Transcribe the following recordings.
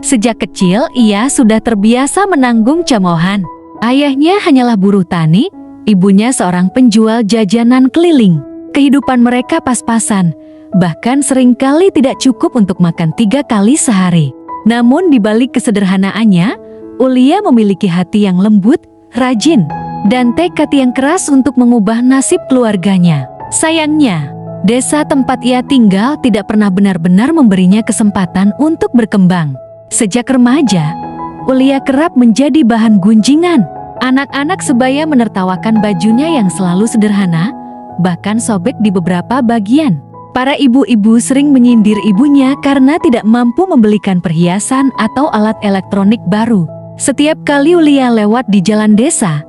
Sejak kecil, ia sudah terbiasa menanggung cemoohan. Ayahnya hanyalah buruh tani, ibunya seorang penjual jajanan keliling. Kehidupan mereka pas-pasan, bahkan seringkali tidak cukup untuk makan 3 kali sehari. Namun di balik kesederhanaannya, Ulia memiliki hati yang lembut, rajin, dan tekad yang keras untuk mengubah nasib keluarganya. Sayangnya, desa tempat ia tinggal tidak pernah benar-benar memberinya kesempatan untuk berkembang. Sejak remaja, Ulia kerap menjadi bahan gunjingan. Anak-anak sebaya menertawakan bajunya yang selalu sederhana, bahkan sobek di beberapa bagian. Para ibu-ibu sering menyindir ibunya karena tidak mampu membelikan perhiasan atau alat elektronik baru. Setiap kali Ulia lewat di jalan desa,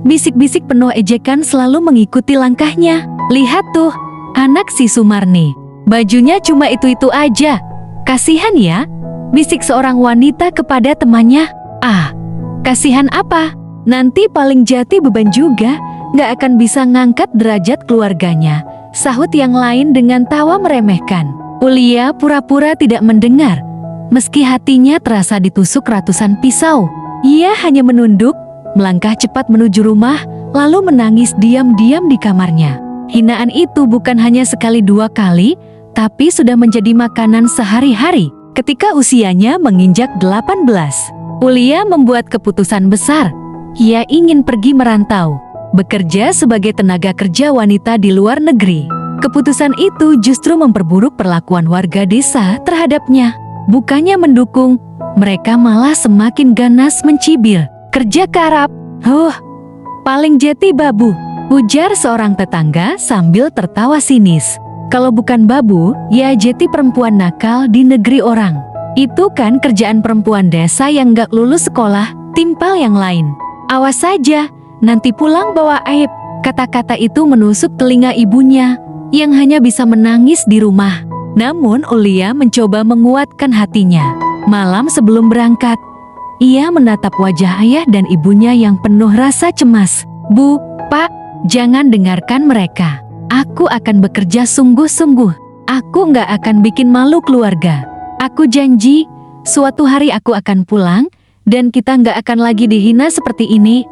bisik-bisik penuh ejekan selalu mengikuti langkahnya. Lihat tuh, anak si Sumarni, bajunya cuma itu-itu aja. Kasihan ya, bisik seorang wanita kepada temannya. Ah, kasihan apa? Nanti paling jati beban juga, nggak akan bisa ngangkat derajat keluarganya, sahut yang lain dengan tawa meremehkan. Ulia pura-pura tidak mendengar, meski hatinya terasa ditusuk ratusan pisau. Ia hanya menunduk, melangkah cepat menuju rumah, lalu menangis diam-diam di kamarnya. Hinaan itu bukan hanya sekali 2 kali, tapi sudah menjadi makanan sehari-hari. Ketika usianya menginjak 18, Ulia membuat keputusan besar. Ia ingin pergi merantau, bekerja sebagai tenaga kerja wanita di luar negeri. Keputusan itu justru memperburuk perlakuan warga desa terhadapnya. Bukannya mendukung, mereka malah semakin ganas mencibir. Kerja karap, paling jeti babu, ujar seorang tetangga sambil tertawa sinis. Kalau bukan babu, ya jeti perempuan nakal di negeri orang. Itu kan kerjaan perempuan desa yang gak lulus sekolah, timpal yang lain. Awas saja, nanti pulang bawa aib. Kata-kata itu menusuk telinga ibunya, yang hanya bisa menangis di rumah. Namun Ulia mencoba menguatkan hatinya. Malam sebelum berangkat, ia menatap wajah ayah dan ibunya yang penuh rasa cemas. Bu, Pak, jangan dengarkan mereka. Aku akan bekerja sungguh-sungguh. Aku nggak akan bikin malu keluarga. Aku janji, suatu hari aku akan pulang, dan kita nggak akan lagi dihina seperti ini.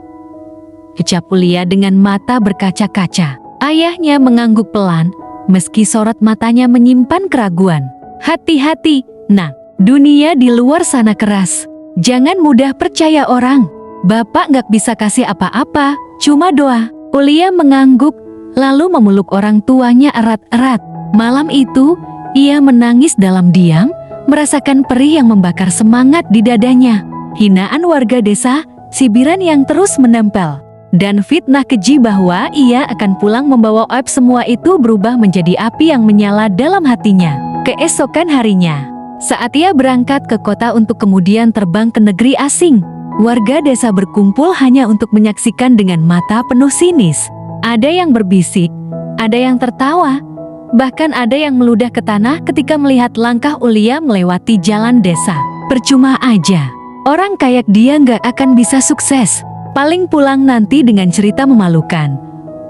Ucap Ulia dengan mata berkaca-kaca. Ayahnya mengangguk pelan, meski sorot matanya menyimpan keraguan. Hati-hati, nak, dunia di luar sana keras. Jangan mudah percaya orang. Bapak nggak bisa kasih apa-apa, cuma doa. Ulia mengangguk, lalu memeluk orang tuanya erat-erat. Malam itu, ia menangis dalam diam, merasakan perih yang membakar semangat di dadanya. Hinaan warga desa, cibiran yang terus menempel, dan fitnah keji bahwa ia akan pulang membawa aib, semua itu berubah menjadi api yang menyala dalam hatinya. Keesokan harinya, saat ia berangkat ke kota untuk kemudian terbang ke negeri asing, warga desa berkumpul hanya untuk menyaksikan dengan mata penuh sinis. Ada yang berbisik, ada yang tertawa, bahkan ada yang meludah ke tanah ketika melihat langkah Ulia melewati jalan desa. Percuma aja, orang kayak dia nggak akan bisa sukses. Paling pulang nanti dengan cerita memalukan,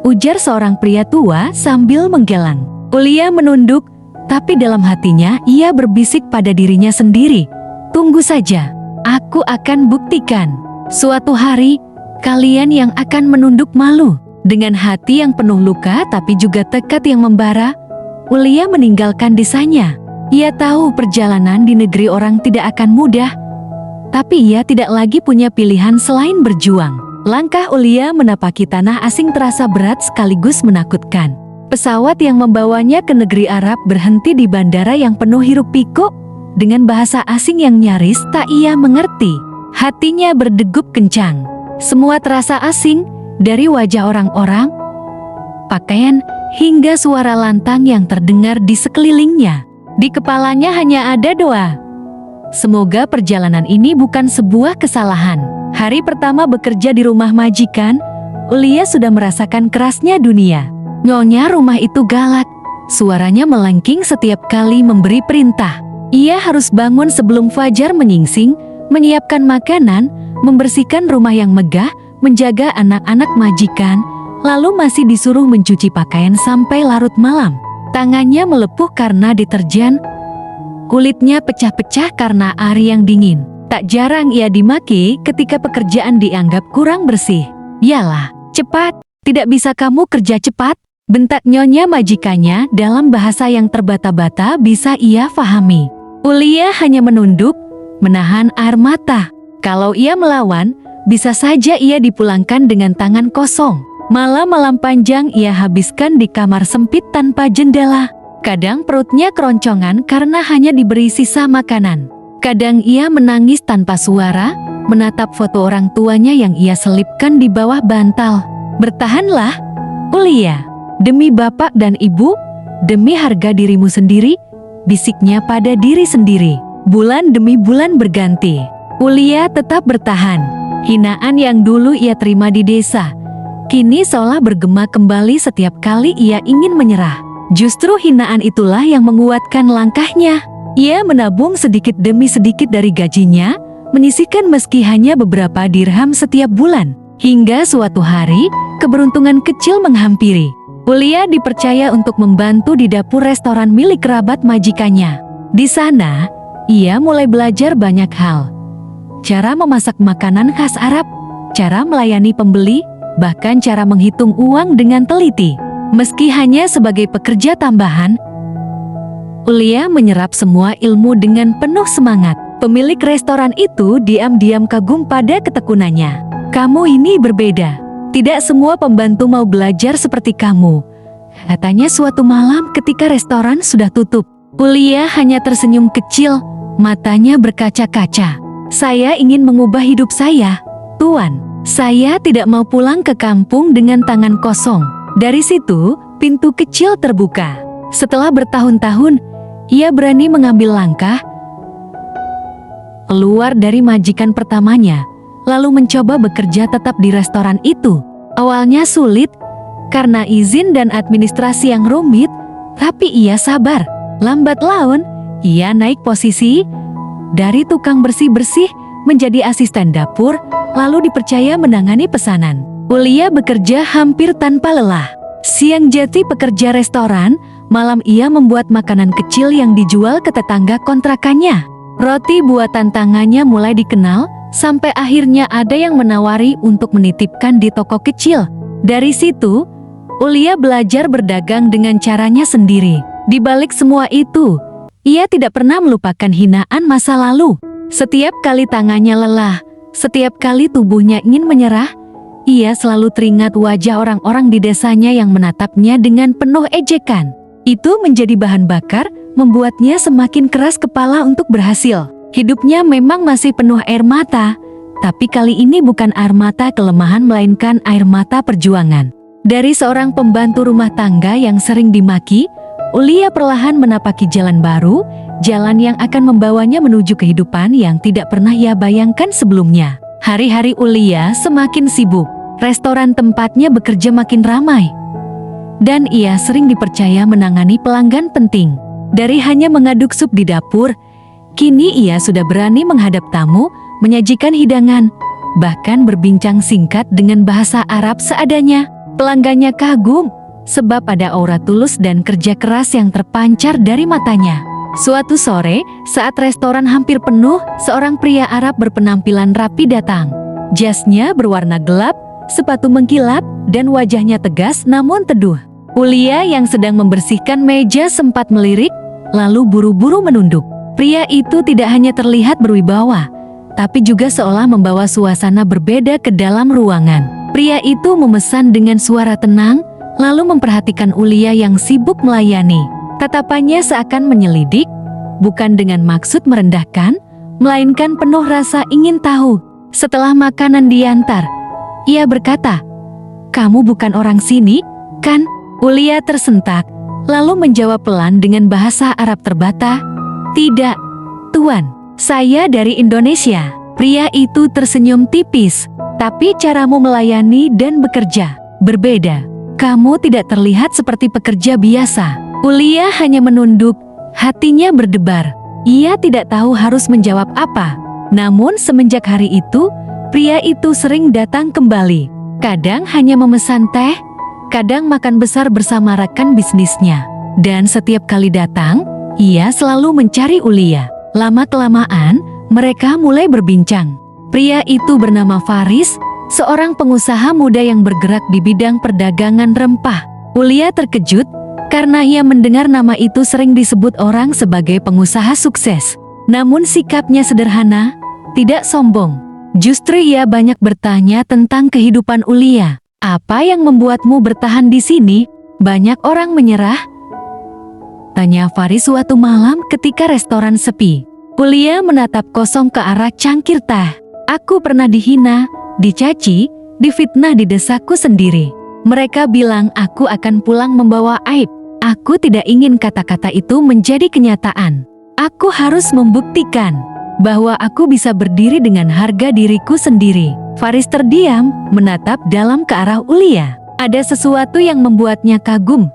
ujar seorang pria tua sambil menggelang. Ulia menunduk, tapi dalam hatinya ia berbisik pada dirinya sendiri. Tunggu saja, aku akan buktikan. Suatu hari, kalian yang akan menunduk malu. Dengan hati yang penuh luka tapi juga tekad yang membara, Ulia meninggalkan desanya. Ia tahu perjalanan di negeri orang tidak akan mudah, tapi ia tidak lagi punya pilihan selain berjuang. Langkah Ulia menapaki tanah asing terasa berat sekaligus menakutkan. Pesawat yang membawanya ke negeri Arab berhenti di bandara yang penuh hiruk-pikuk, dengan bahasa asing yang nyaris tak ia mengerti. Hatinya berdegup kencang. Semua terasa asing, dari wajah orang-orang, pakaian, hingga suara lantang yang terdengar di sekelilingnya. Di kepalanya hanya ada doa. Semoga perjalanan ini bukan sebuah kesalahan. Hari pertama bekerja di rumah majikan, Ulia sudah merasakan kerasnya dunia. Nyonya rumah itu galak, suaranya melengking setiap kali memberi perintah. Ia harus bangun sebelum fajar menyingsing, menyiapkan makanan, membersihkan rumah yang megah, menjaga anak-anak majikan, lalu masih disuruh mencuci pakaian sampai larut malam. Tangannya melepuh karena deterjen. Kulitnya pecah-pecah karena ari yang dingin. Tak jarang ia dimaki ketika pekerjaan dianggap kurang bersih. "Yalah, cepat, tidak bisa kamu kerja cepat?" bentak nyonya majikannya dalam bahasa yang terbata-bata bisa ia fahami. Ulia hanya menunduk, menahan air mata. Kalau ia melawan, bisa saja ia dipulangkan dengan tangan kosong. Malam-malam panjang ia habiskan di kamar sempit tanpa jendela. Kadang perutnya keroncongan karena hanya diberi sisa makanan. Kadang ia menangis tanpa suara, menatap foto orang tuanya yang ia selipkan di bawah bantal. "Bertahanlah, Ulia. Demi bapak dan ibu, demi harga dirimu sendiri," bisiknya pada diri sendiri. Bulan demi bulan berganti. Ulia tetap bertahan. Hinaan yang dulu ia terima di desa, kini seolah bergema kembali setiap kali ia ingin menyerah. Justru hinaan itulah yang menguatkan langkahnya. Ia menabung sedikit demi sedikit dari gajinya, menyisihkan meski hanya beberapa dirham setiap bulan. Hingga suatu hari, keberuntungan kecil menghampiri. Ulia dipercaya untuk membantu di dapur restoran milik kerabat majikannya. Di sana, ia mulai belajar banyak hal. Cara memasak makanan khas Arab, cara melayani pembeli, bahkan cara menghitung uang dengan teliti. Meski hanya sebagai pekerja tambahan, Ulia menyerap semua ilmu dengan penuh semangat. Pemilik restoran itu diam-diam kagum pada ketekunannya. "Kamu ini berbeda. Tidak semua pembantu mau belajar seperti kamu," katanya suatu malam ketika restoran sudah tutup. Ulia hanya tersenyum kecil, matanya berkaca-kaca. "Saya ingin mengubah hidup saya, Tuan. Saya tidak mau pulang ke kampung dengan tangan kosong." Dari situ, pintu kecil terbuka. Setelah bertahun-tahun, ia berani mengambil langkah keluar dari majikan pertamanya, lalu mencoba bekerja tetap di restoran itu. Awalnya sulit, karena izin dan administrasi yang rumit, tapi ia sabar. Lambat laun, ia naik posisi dari tukang bersih-bersih menjadi asisten dapur, lalu dipercaya menangani pesanan. Ulia bekerja hampir tanpa lelah. Siang jati pekerja restoran, malam ia membuat makanan kecil yang dijual ke tetangga kontrakannya. Roti buatan tangannya mulai dikenal, sampai akhirnya ada yang menawari untuk menitipkan di toko kecil. Dari situ, Ulia belajar berdagang dengan caranya sendiri. Di balik semua itu, ia tidak pernah melupakan hinaan masa lalu. Setiap kali tangannya lelah, setiap kali tubuhnya ingin menyerah, ia selalu teringat wajah orang-orang di desanya yang menatapnya dengan penuh ejekan. Itu menjadi bahan bakar, membuatnya semakin keras kepala untuk berhasil. Hidupnya memang masih penuh air mata, tapi kali ini bukan air mata kelemahan melainkan air mata perjuangan. Dari seorang pembantu rumah tangga yang sering dimaki, Ulia perlahan menapaki jalan baru, jalan yang akan membawanya menuju kehidupan yang tidak pernah ia bayangkan sebelumnya. Hari-hari Ulia semakin sibuk. Restoran tempatnya bekerja makin ramai, dan ia sering dipercaya menangani pelanggan penting. Dari hanya mengaduk sup di dapur, kini ia sudah berani menghadap tamu, menyajikan hidangan, bahkan berbincang singkat dengan bahasa Arab seadanya. Pelanggannya kagum, sebab ada aura tulus dan kerja keras yang terpancar dari matanya. Suatu sore, saat restoran hampir penuh, seorang pria Arab berpenampilan rapi datang. Jasnya berwarna gelap, sepatu mengkilat, dan wajahnya tegas namun teduh. Ulia yang sedang membersihkan meja sempat melirik, lalu buru-buru menunduk. Pria itu tidak hanya terlihat berwibawa, tapi juga seolah membawa suasana berbeda ke dalam ruangan. Pria itu memesan dengan suara tenang, lalu memperhatikan Ulia yang sibuk melayani. Tatapannya seakan menyelidik, bukan dengan maksud merendahkan, melainkan penuh rasa ingin tahu. Setelah makanan diantar, ia berkata, "Kamu bukan orang sini, kan?" Ulia tersentak, lalu menjawab pelan dengan bahasa Arab terbata, "Tidak, Tuan, saya dari Indonesia." Pria itu tersenyum tipis, "Tapi caramu melayani dan bekerja berbeda. Kamu tidak terlihat seperti pekerja biasa." Ulia hanya menunduk, hatinya berdebar. Ia tidak tahu harus menjawab apa. Namun semenjak hari itu, pria itu sering datang kembali. Kadang hanya memesan teh, kadang makan besar bersama rekan bisnisnya. Dan setiap kali datang, ia selalu mencari Ulia. Lama-kelamaan, mereka mulai berbincang. Pria itu bernama Faris, seorang pengusaha muda yang bergerak di bidang perdagangan rempah. Ulia terkejut karena ia mendengar nama itu sering disebut orang sebagai pengusaha sukses. Namun sikapnya sederhana, tidak sombong. Justru ia banyak bertanya tentang kehidupan Ulia. "Apa yang membuatmu bertahan di sini? Banyak orang menyerah?" tanya Faris suatu malam ketika restoran sepi. Ulia menatap kosong ke arah cangkir teh. "Aku pernah dihina, dicaci, difitnah di desaku sendiri. Mereka bilang aku akan pulang membawa aib. Aku tidak ingin kata-kata itu menjadi kenyataan. Aku harus membuktikan bahwa aku bisa berdiri dengan harga diriku sendiri." Faris terdiam, menatap dalam ke arah Ulia. Ada sesuatu yang membuatnya kagum,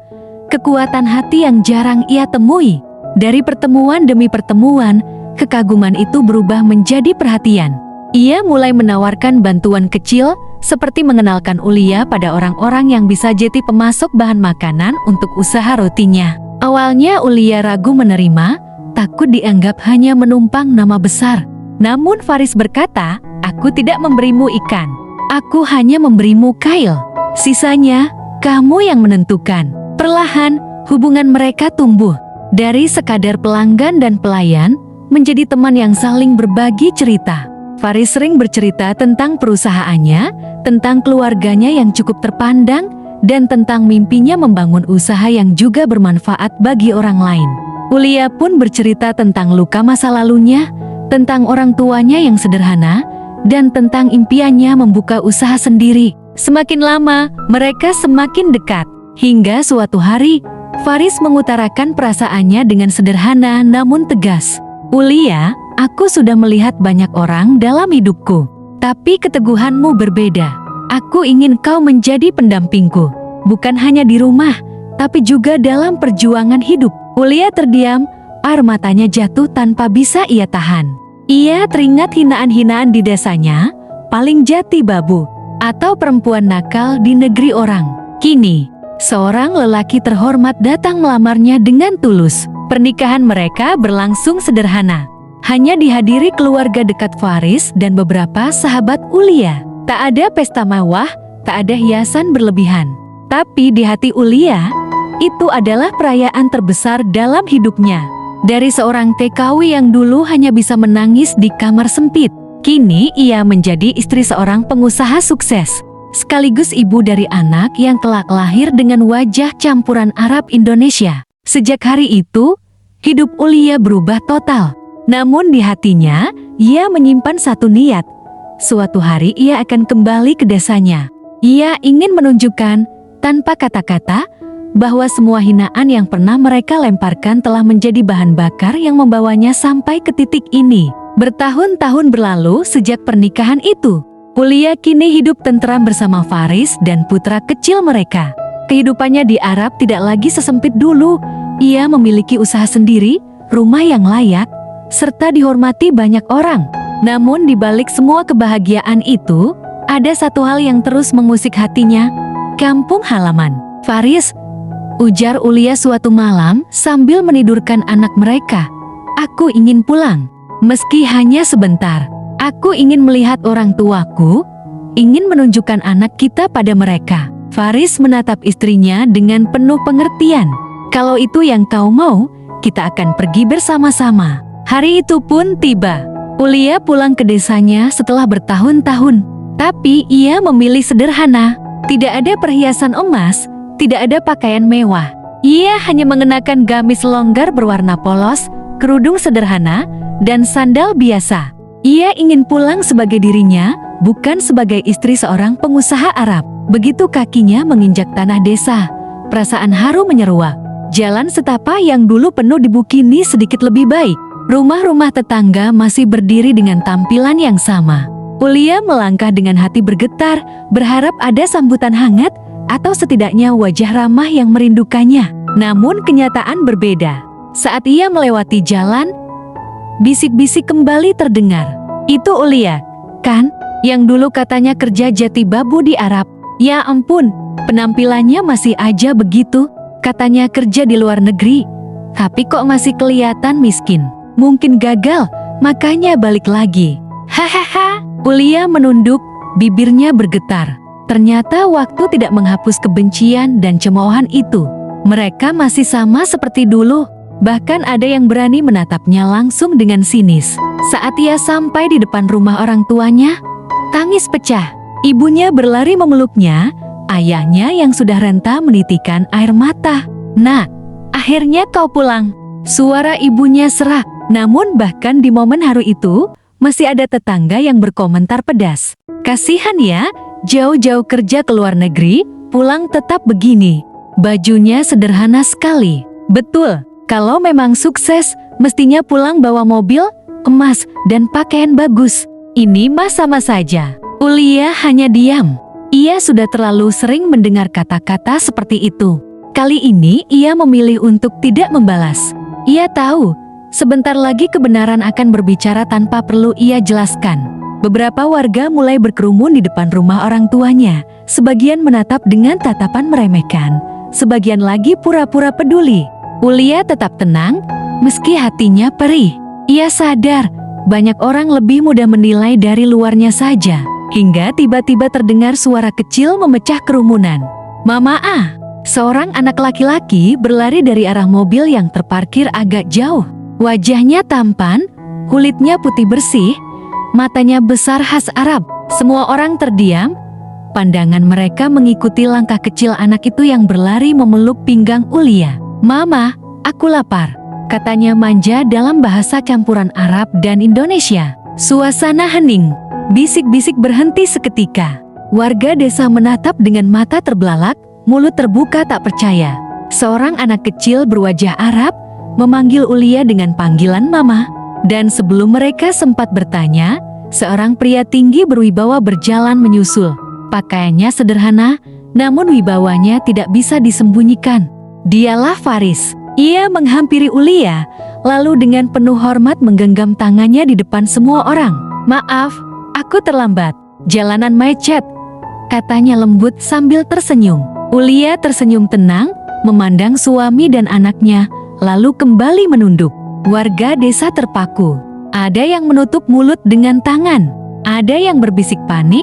kekuatan hati yang jarang ia temui. Dari pertemuan demi pertemuan, kekaguman itu berubah menjadi perhatian. Ia mulai menawarkan bantuan kecil, seperti mengenalkan Ulia pada orang-orang yang bisa jadi pemasok bahan makanan untuk usaha rotinya. Awalnya Ulia ragu menerima, takut dianggap hanya menumpang nama besar. Namun Faris berkata, "Aku tidak memberimu ikan. Aku hanya memberimu kail. Sisanya, kamu yang menentukan." Perlahan, hubungan mereka tumbuh. Dari sekadar pelanggan dan pelayan, menjadi teman yang saling berbagi cerita. Faris sering bercerita tentang perusahaannya, tentang keluarganya yang cukup terpandang, dan tentang mimpinya membangun usaha yang juga bermanfaat bagi orang lain. Ulia pun bercerita tentang luka masa lalunya, tentang orang tuanya yang sederhana, dan tentang impiannya membuka usaha sendiri. Semakin lama, mereka semakin dekat. Hingga suatu hari, Faris mengutarakan perasaannya dengan sederhana namun tegas. "Ulia, aku sudah melihat banyak orang dalam hidupku. Tapi keteguhanmu berbeda. Aku ingin kau menjadi pendampingku. Bukan hanya di rumah, tapi juga dalam perjuangan hidup." Ulia terdiam, air matanya jatuh tanpa bisa ia tahan. Ia teringat hinaan-hinaan di desanya, paling jati babu, atau perempuan nakal di negeri orang. Kini, seorang lelaki terhormat datang melamarnya dengan tulus. Pernikahan mereka berlangsung sederhana. Hanya dihadiri keluarga dekat Faris dan beberapa sahabat Ulia. Tak ada pesta mewah, tak ada hiasan berlebihan. Tapi di hati Ulia, itu adalah perayaan terbesar dalam hidupnya. Dari seorang TKW yang dulu hanya bisa menangis di kamar sempit, kini ia menjadi istri seorang pengusaha sukses, sekaligus ibu dari anak yang kelak lahir dengan wajah campuran Arab Indonesia. Sejak hari itu, hidup Ulia berubah total. Namun di hatinya, ia menyimpan satu niat. Suatu hari ia akan kembali ke desanya. Ia ingin menunjukkan, tanpa kata-kata, bahwa semua hinaan yang pernah mereka lemparkan telah menjadi bahan bakar yang membawanya sampai ke titik ini. Bertahun-tahun berlalu sejak pernikahan itu. Ulia kini hidup tentram bersama Faris dan putra kecil mereka. Kehidupannya di Arab tidak lagi sesempit dulu. Ia memiliki usaha sendiri, rumah yang layak, serta dihormati banyak orang. Namun di balik semua kebahagiaan itu, ada satu hal yang terus mengusik hatinya, kampung halaman. "Faris," ujar Ulia suatu malam sambil menidurkan anak mereka, "aku ingin pulang. Meski hanya sebentar. Aku ingin melihat orang tuaku, ingin menunjukkan anak kita pada mereka." Faris menatap istrinya dengan penuh pengertian. "Kalau itu yang kau mau, kita akan pergi bersama-sama." Hari itu pun tiba. Ulia pulang ke desanya setelah bertahun-tahun. Tapi ia memilih sederhana. Tidak ada perhiasan emas, tidak ada pakaian mewah. Ia hanya mengenakan gamis longgar berwarna polos, kerudung sederhana, dan sandal biasa. Ia ingin pulang sebagai dirinya, bukan sebagai istri seorang pengusaha Arab. Begitu kakinya menginjak tanah desa, perasaan haru menyeruak. Jalan setapak yang dulu penuh debu kini sedikit lebih baik. Rumah-rumah tetangga masih berdiri dengan tampilan yang sama. Ulia melangkah dengan hati bergetar, berharap ada sambutan hangat, atau setidaknya wajah ramah yang merindukannya. Namun kenyataan berbeda. Saat ia melewati jalan, bisik-bisik kembali terdengar. "Itu Ulia, kan? Yang dulu katanya kerja jati babu di Arab. Ya ampun, penampilannya masih aja begitu. Katanya kerja di luar negeri. tapi kok masih kelihatan miskin. Mungkin gagal, makanya balik lagi. Hahaha, Ulia menunduk, bibirnya bergetar. Ternyata waktu tidak menghapus kebencian dan cemoohan itu. Mereka masih sama seperti dulu. Bahkan ada yang berani menatapnya langsung dengan sinis. Saat ia sampai di depan rumah orang tuanya, tangis pecah. Ibunya berlari memeluknya, ayahnya yang sudah renta menitikan air mata. "Nak, akhirnya kau pulang." Suara ibunya serak. Namun bahkan di momen haru itu, masih ada tetangga yang berkomentar pedas. "Kasihan ya, jauh-jauh kerja ke luar negeri, pulang tetap begini. Bajunya sederhana sekali." Betul, kalau memang sukses, mestinya pulang bawa mobil, emas, dan pakaian bagus. Ini mah sama saja. Ulia hanya diam. Ia sudah terlalu sering mendengar kata-kata seperti itu. Kali ini ia memilih untuk tidak membalas. Ia tahu, sebentar lagi kebenaran akan berbicara tanpa perlu ia jelaskan. Beberapa warga mulai berkerumun di depan rumah orang tuanya. Sebagian menatap dengan tatapan meremehkan, sebagian lagi pura-pura peduli. Ulia tetap tenang, meski hatinya perih. Ia sadar, banyak orang lebih mudah menilai dari luarnya saja. Hingga tiba-tiba terdengar suara kecil memecah kerumunan. "Mama ah!" Seorang anak laki-laki berlari dari arah mobil yang terparkir agak jauh. Wajahnya tampan, kulitnya putih bersih, matanya besar khas Arab. Semua orang terdiam. Pandangan mereka mengikuti langkah kecil anak itu yang berlari memeluk pinggang Ulia. "Mama, aku lapar," katanya manja dalam bahasa campuran Arab dan Indonesia. Suasana hening. Bisik-bisik berhenti seketika. Warga desa menatap dengan mata terbelalak, mulut terbuka tak percaya. Seorang anak kecil berwajah Arab memanggil Ulia dengan panggilan mama. Dan sebelum mereka sempat bertanya, seorang pria tinggi berwibawa berjalan menyusul. Pakaiannya sederhana, namun wibawanya tidak bisa disembunyikan. Dialah Faris. Ia menghampiri Ulia, lalu dengan penuh hormat menggenggam tangannya di depan semua orang. "Maaf, aku terlambat. Jalanan macet," katanya lembut sambil tersenyum. Ulia tersenyum tenang, memandang suami dan anaknya, lalu kembali menunduk. Warga desa terpaku. Ada yang menutup mulut dengan tangan, ada yang berbisik panik,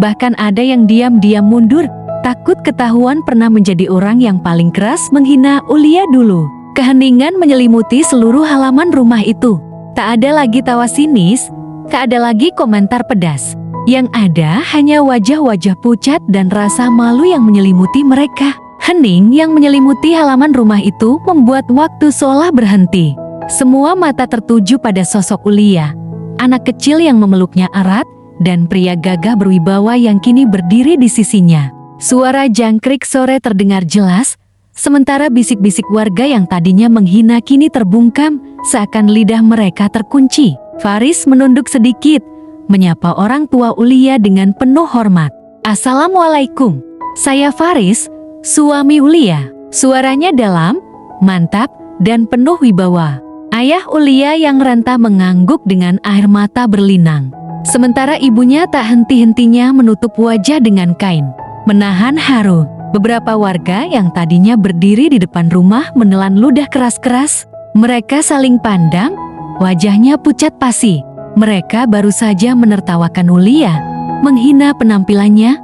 bahkan ada yang diam-diam mundur, takut ketahuan pernah menjadi orang yang paling keras menghina Ulia dulu. Keheningan menyelimuti seluruh halaman rumah itu. Tak ada lagi tawa sinis, tak ada lagi komentar pedas. Yang ada hanya wajah-wajah pucat dan rasa malu yang menyelimuti mereka. Hening yang menyelimuti halaman rumah itu membuat waktu seolah berhenti. Semua mata tertuju pada sosok Ulia, anak kecil yang memeluknya erat, dan pria gagah berwibawa yang kini berdiri di sisinya. Suara jangkrik sore terdengar jelas, sementara bisik-bisik warga yang tadinya menghina kini terbungkam, seakan lidah mereka terkunci. Faris menunduk sedikit, menyapa orang tua Ulia dengan penuh hormat. "Assalamualaikum, saya Faris, suami Ulia." Suaranya dalam, mantap, dan penuh wibawa. Ayah Ulia yang renta mengangguk dengan air mata berlinang. Sementara ibunya tak henti-hentinya menutup wajah dengan kain, menahan haru. Beberapa warga yang tadinya berdiri di depan rumah menelan ludah keras-keras. Mereka saling pandang, wajahnya pucat pasi. Mereka baru saja menertawakan Ulia, menghina penampilannya,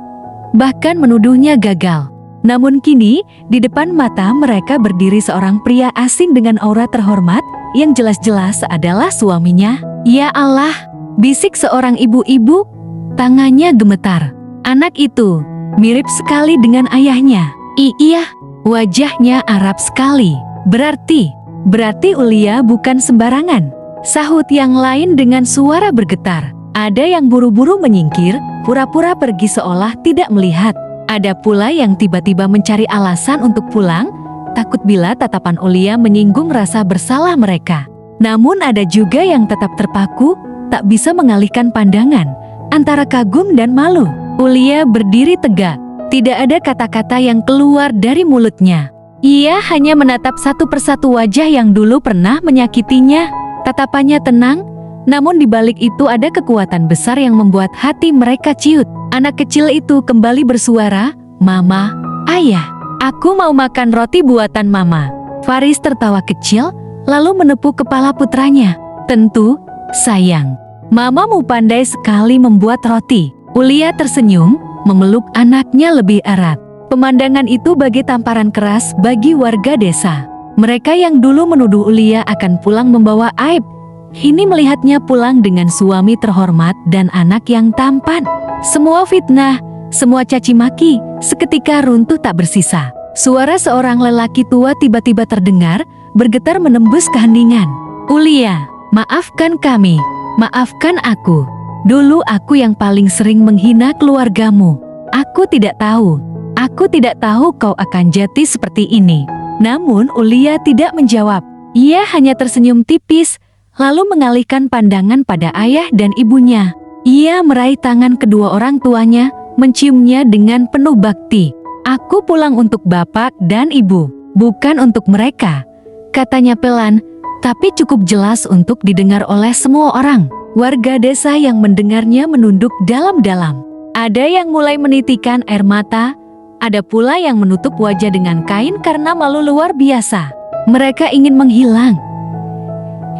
bahkan menuduhnya gagal. Namun kini, di depan mata mereka berdiri seorang pria asing dengan aura terhormat yang jelas-jelas adalah suaminya. "Ya Allah!" bisik seorang ibu-ibu, tangannya gemetar. Anak itu mirip sekali dengan ayahnya. Iya, wajahnya Arab sekali. Berarti Ulia bukan sembarangan. Sahut yang lain dengan suara bergetar. Ada yang buru-buru menyingkir, pura-pura pergi seolah tidak melihat. Ada pula yang tiba-tiba mencari alasan untuk pulang, takut bila tatapan Ulia menyinggung rasa bersalah mereka. Namun ada juga yang tetap terpaku, tak bisa mengalihkan pandangan, antara kagum dan malu. Ulia berdiri tegak, tidak ada kata-kata yang keluar dari mulutnya. Ia hanya menatap satu persatu wajah yang dulu pernah menyakitinya. Tatapannya tenang, namun di balik itu ada kekuatan besar yang membuat hati mereka ciut. Anak kecil itu kembali bersuara, "Mama, Ayah, aku mau makan roti buatan Mama." Faris tertawa kecil, lalu menepuk kepala putranya. Tentu, sayang. Mamamu pandai sekali membuat roti. Ulia tersenyum, memeluk anaknya lebih erat. Pemandangan itu bagai tamparan keras bagi warga desa. Mereka yang dulu menuduh Ulia akan pulang membawa aib, kini melihatnya pulang dengan suami terhormat dan anak yang tampan. Semua fitnah, semua caci maki, seketika runtuh tak bersisa. Suara seorang lelaki tua tiba-tiba terdengar, bergetar menembus keheningan. Ulia, maafkan kami, maafkan aku. Dulu aku yang paling sering menghina keluargamu. Aku tidak tahu kau akan jatuh seperti ini. Namun Ulia tidak menjawab. Ia hanya tersenyum tipis, lalu mengalihkan pandangan pada ayah dan ibunya. Ia meraih tangan kedua orang tuanya, menciumnya dengan penuh bakti. Aku pulang untuk bapak dan ibu, bukan untuk mereka, katanya pelan, tapi cukup jelas untuk didengar oleh semua orang. Warga desa yang mendengarnya menunduk dalam-dalam. Ada yang mulai menitikan air mata, ada pula yang menutup wajah dengan kain karena malu luar biasa. Mereka ingin menghilang,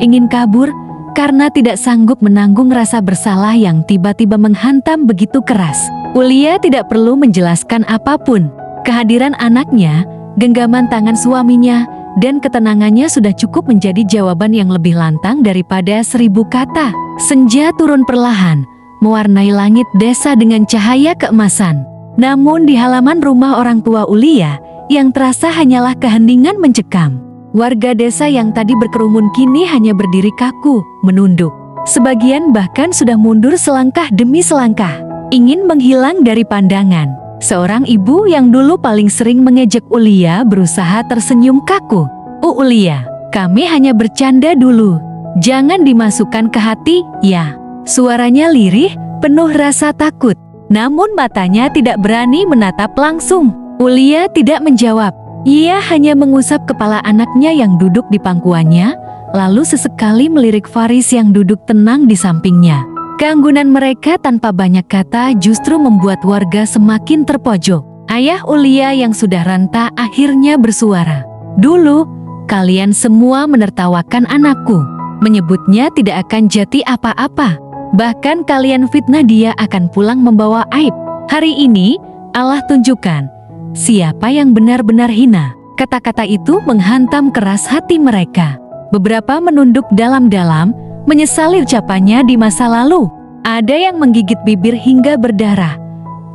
ingin kabur, karena tidak sanggup menanggung rasa bersalah yang tiba-tiba menghantam begitu keras. Ulia tidak perlu menjelaskan apapun. Kehadiran anaknya, genggaman tangan suaminya, dan ketenangannya sudah cukup menjadi jawaban yang lebih lantang daripada 1000 kata. Senja turun perlahan, mewarnai langit desa dengan cahaya keemasan. Namun di halaman rumah orang tua Ulia, yang terasa hanyalah keheningan mencekam. Warga desa yang tadi berkerumun kini hanya berdiri kaku, menunduk. Sebagian bahkan sudah mundur selangkah demi selangkah, ingin menghilang dari pandangan. Seorang ibu yang dulu paling sering mengejek Ulia berusaha tersenyum kaku. Ulia, kami hanya bercanda dulu. Jangan dimasukkan ke hati, ya. Suaranya lirih, penuh rasa takut. Namun matanya tidak berani menatap langsung. Ulia tidak menjawab. Ia hanya mengusap kepala anaknya yang duduk di pangkuannya, lalu sesekali melirik Faris yang duduk tenang di sampingnya. Keanggunan mereka tanpa banyak kata justru membuat warga semakin terpojok. Ayah Ulia yang sudah renta akhirnya bersuara. Dulu, kalian semua menertawakan anakku, menyebutnya tidak akan jati apa-apa. Bahkan kalian fitnah dia akan pulang membawa aib. Hari ini, Allah tunjukkan siapa yang benar-benar hina. Kata-kata itu menghantam keras hati mereka. Beberapa menunduk dalam-dalam, menyesali ucapannya di masa lalu. Ada yang menggigit bibir hingga berdarah.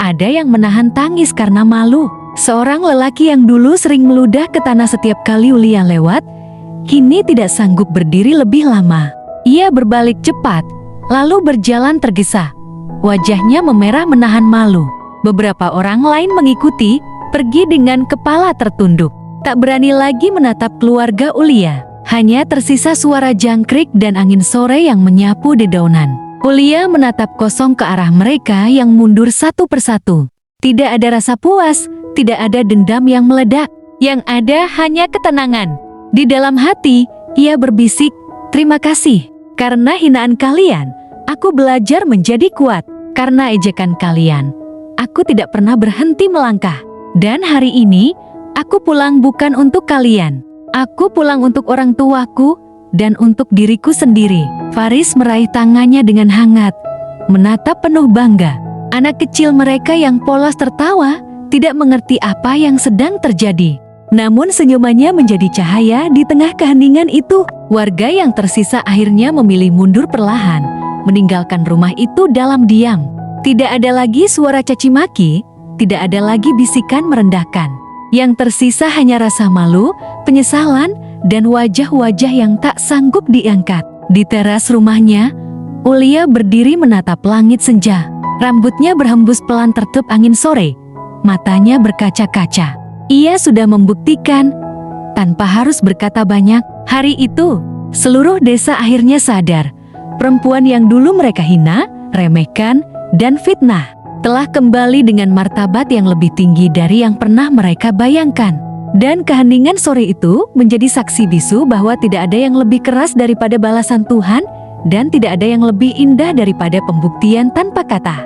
Ada yang menahan tangis karena malu. Seorang lelaki yang dulu sering meludah ke tanah setiap kali Ulia lewat, kini tidak sanggup berdiri lebih lama. Ia berbalik cepat, lalu berjalan tergesa. Wajahnya memerah menahan malu. Beberapa orang lain mengikuti, pergi dengan kepala tertunduk. Tak berani lagi menatap keluarga Ulia. Hanya tersisa suara jangkrik dan angin sore yang menyapu dedaunan. Ulia menatap kosong ke arah mereka yang mundur satu persatu. Tidak ada rasa puas, tidak ada dendam yang meledak. Yang ada hanya ketenangan. Di dalam hati, ia berbisik, terima kasih. Karena hinaan kalian, aku belajar menjadi kuat. Karena ejekan kalian, aku tidak pernah berhenti melangkah. Dan hari ini, aku pulang bukan untuk kalian. Aku pulang untuk orang tuaku dan untuk diriku sendiri. Faris meraih tangannya dengan hangat, menatap penuh bangga. Anak kecil mereka yang polos tertawa, tidak mengerti apa yang sedang terjadi. Namun senyumannya menjadi cahaya di tengah keheningan itu. Warga yang tersisa akhirnya memilih mundur perlahan, meninggalkan rumah itu dalam diam. Tidak ada lagi suara caci maki, tidak ada lagi bisikan merendahkan. Yang tersisa hanya rasa malu, penyesalan, dan wajah-wajah yang tak sanggup diangkat. Di teras rumahnya, Ulia berdiri menatap langit senja. Rambutnya berhembus pelan tertiup angin sore. Matanya berkaca-kaca. Ia sudah membuktikan, tanpa harus berkata banyak, hari itu, seluruh desa akhirnya sadar. Perempuan yang dulu mereka hina, remehkan, dan fitnah, telah kembali dengan martabat yang lebih tinggi dari yang pernah mereka bayangkan. Dan keheningan sore itu menjadi saksi bisu bahwa tidak ada yang lebih keras daripada balasan Tuhan, dan tidak ada yang lebih indah daripada pembuktian tanpa kata.